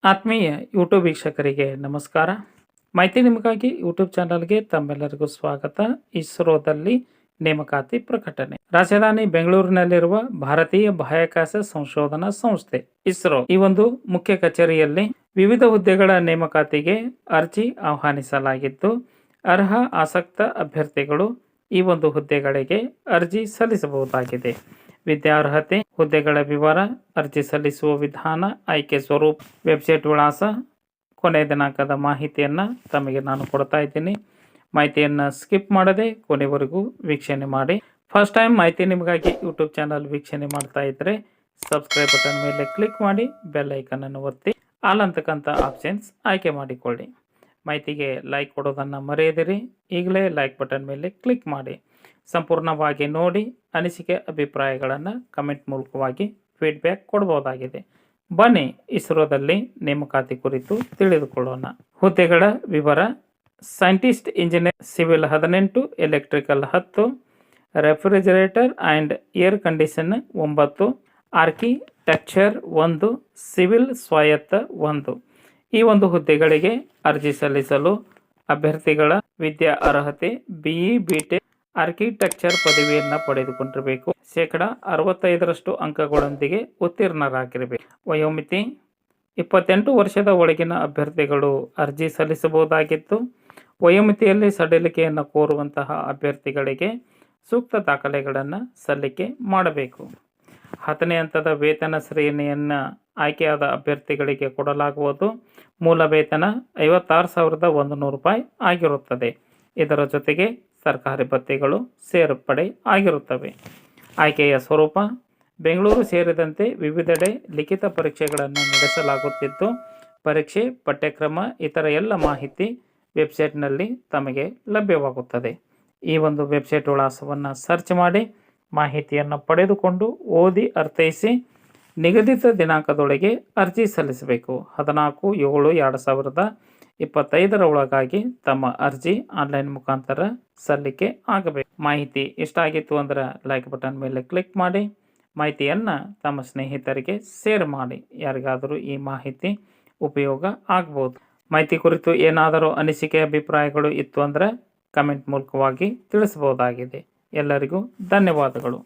ಆತ್ಮೀಯ ಯೂಟ್ಯೂಬ್ ವೀಕ್ಷಕರಿಗೆ ನಮಸ್ಕಾರ. ಮಾಹಿತಿ ನಿಮಗಾಗಿ ಯೂಟ್ಯೂಬ್ ಚಾನಲ್ಗೆ ತಮ್ಮೆಲ್ಲರಿಗೂ ಸ್ವಾಗತ. ಇಸ್ರೋದಲ್ಲಿ ನೇಮಕಾತಿ ಪ್ರಕಟಣೆ. ರಾಜಧಾನಿ ಬೆಂಗಳೂರಿನಲ್ಲಿರುವ ಭಾರತೀಯ ಬಾಹ್ಯಾಕಾಶ ಸಂಶೋಧನಾ ಸಂಸ್ಥೆ ಇಸ್ರೋ ಈ ಒಂದು ಮುಖ್ಯ ಕಚೇರಿಯಲ್ಲಿ ವಿವಿಧ ಹುದ್ದೆಗಳ ನೇಮಕಾತಿಗೆ ಅರ್ಜಿ ಆಹ್ವಾನಿಸಲಾಗಿದ್ದು, ಅರ್ಹ ಆಸಕ್ತ ಅಭ್ಯರ್ಥಿಗಳು ಈ ಒಂದು ಹುದ್ದೆಗಳಿಗೆ ಅರ್ಜಿ ಸಲ್ಲಿಸಬಹುದಾಗಿದೆ. ವಿದ್ಯಾರ್ಹತೆ, ಹುದ್ದೆಗಳ ವಿವರ, ಅರ್ಜಿ ಸಲ್ಲಿಸುವ ವಿಧಾನ, ಆಯ್ಕೆ ಸ್ವರೂಪ, ವೆಬ್ಸೈಟ್ ವಿಳಾಸ, ಕೊನೆಯ ದಿನಾಂಕದ ಮಾಹಿತಿಯನ್ನು ತಮಗೆ ನಾನು ಕೊಡ್ತಾ ಇದ್ದೀನಿ. ಮಾಹಿತಿಯನ್ನು ಸ್ಕಿಪ್ ಮಾಡದೆ ಕೊನೆವರೆಗೂ ವೀಕ್ಷಣೆ ಮಾಡಿ. ಫಸ್ಟ್ ಟೈಮ್ ಮಾಹಿತಿ ನಿಮಗಾಗಿ ಯೂಟ್ಯೂಬ್ ಚಾನಲ್ ವೀಕ್ಷಣೆ ಮಾಡ್ತಾ ಇದ್ದರೆ ಸಬ್ಸ್ಕ್ರೈಬ್ ಬಟನ್ ಮೇಲೆ ಕ್ಲಿಕ್ ಮಾಡಿ, ಬೆಲ್ ಐಕನನ್ನು ಒತ್ತಿ ಆಲ್ ಅಂತಕ್ಕಂಥ ಆಪ್ಷನ್ಸ್ ಆಯ್ಕೆ ಮಾಡಿಕೊಳ್ಳಿ. ಮಾಹಿತಿಗೆ ಲೈಕ್ ಕೊಡೋದನ್ನು ಮರೆಯದಿರಿ. ಈಗಲೇ ಲೈಕ್ ಬಟನ್ ಮೇಲೆ ಕ್ಲಿಕ್ ಮಾಡಿ. ಸಂಪೂರ್ಣವಾಗಿ ನೋಡಿ ಅನಿಸಿಕೆ ಅಭಿಪ್ರಾಯಗಳನ್ನು ಕಮೆಂಟ್ ಮೂಲಕವಾಗಿ ಫೀಡ್ಬ್ಯಾಕ್ ಕೊಡಬಹುದಾಗಿದೆ. ಬನ್ನಿ ಇಸ್ರೋದಲ್ಲಿ ನೇಮಕಾತಿ ಕುರಿತು ತಿಳಿದುಕೊಳ್ಳೋಣ. ಹುದ್ದೆಗಳ ವಿವರ: scientist engineer civil 18, electrical 10, refrigerator and air condition 9, architecture 1, civil ಸ್ವಾಯತ್ತ 1. ಈ ಒಂದು ಹುದ್ದೆಗಳಿಗೆ ಅರ್ಜಿ ಸಲ್ಲಿಸಲು ಅಭ್ಯರ್ಥಿಗಳ ವಿದ್ಯಾ ಅರ್ಹತೆ BE BTech ಆರ್ಕಿಟೆಕ್ಚರ್ ಪದವಿಯನ್ನು ಪಡೆದುಕೊಂಡಿರಬೇಕು. 65% ಅಂಕಗಳೊಂದಿಗೆ ಉತ್ತೀರ್ಣರಾಗಿರಬೇಕು. ವಯೋಮಿತಿ 28 ವರ್ಷದ ಒಳಗಿನ ಅಭ್ಯರ್ಥಿಗಳು ಅರ್ಜಿ ಸಲ್ಲಿಸಬಹುದಾಗಿತ್ತು. ವಯೋಮಿತಿಯಲ್ಲಿ ಸಡಿಲಿಕೆಯನ್ನು ಕೋರುವಂತಹ ಅಭ್ಯರ್ಥಿಗಳಿಗೆ ಸೂಕ್ತ ದಾಖಲೆಗಳನ್ನು ಸಲ್ಲಿಕೆ ಮಾಡಬೇಕು. 10ನೇ ಹಂತದ ವೇತನ ಶ್ರೇಣಿಯನ್ನು ಆಯ್ಕೆಯಾದ ಅಭ್ಯರ್ಥಿಗಳಿಗೆ ಕೊಡಲಾಗುವುದು. ಮೂಲ ವೇತನ 56,100 ರೂಪಾಯಿ ಆಗಿರುತ್ತದೆ. ಇದರ ಜೊತೆಗೆ ಸರ್ಕಾರಿ ಭತ್ಯೆಗಳು ಸೇರ್ಪಡೆ ಆಗಿರುತ್ತವೆ. ಆಯ್ಕೆಯ ಸ್ವರೂಪ: ಬೆಂಗಳೂರು ಸೇರಿದಂತೆ ವಿವಿಧೆಡೆ ಲಿಖಿತ ಪರೀಕ್ಷೆಗಳನ್ನು ನಡೆಸಲಾಗುತ್ತಿದ್ದು, ಪರೀಕ್ಷೆ, ಪಠ್ಯಕ್ರಮ, ಇತರ ಎಲ್ಲ ಮಾಹಿತಿ ವೆಬ್ಸೈಟ್ನಲ್ಲಿ ತಮಗೆ ಲಭ್ಯವಾಗುತ್ತದೆ. ಈ ಒಂದು ವೆಬ್ಸೈಟ್ ವಿಳಾಸವನ್ನು ಸರ್ಚ್ ಮಾಡಿ ಮಾಹಿತಿಯನ್ನು ಪಡೆದುಕೊಂಡು ಓದಿ ಅರ್ಥೈಸಿ ನಿಗದಿತ ದಿನಾಂಕದೊಳಗೆ ಅರ್ಜಿ ಸಲ್ಲಿಸಬೇಕು. 14/7/2025 ಒಳಗಾಗಿ ತಮ್ಮ ಅರ್ಜಿ ಆನ್ಲೈನ್ ಮುಖಾಂತರ ಸಲ್ಲಿಕೆ ಆಗಬೇಕು. ಮಾಹಿತಿ ಇಷ್ಟ ಆಗಿತ್ತು ಅಂದರೆ ಲೈಕ್ ಬಟನ್ ಮೇಲೆ ಕ್ಲಿಕ್ ಮಾಡಿ. ಮಾಹಿತಿಯನ್ನು ತಮ್ಮ ಸ್ನೇಹಿತರಿಗೆ ಶೇರ್ ಮಾಡಿ. ಯಾರಿಗಾದರೂ ಈ ಮಾಹಿತಿ ಉಪಯೋಗ ಆಗ್ಬೋದು. ಮಾಹಿತಿ ಕುರಿತು ಏನಾದರೂ ಅನಿಸಿಕೆ ಅಭಿಪ್ರಾಯಗಳು ಇತ್ತು ಅಂದರೆ ಕಮೆಂಟ್ ಮೂಲಕವಾಗಿ ತಿಳಿಸಬಹುದಾಗಿದೆ. ಎಲ್ಲರಿಗೂ ಧನ್ಯವಾದಗಳು.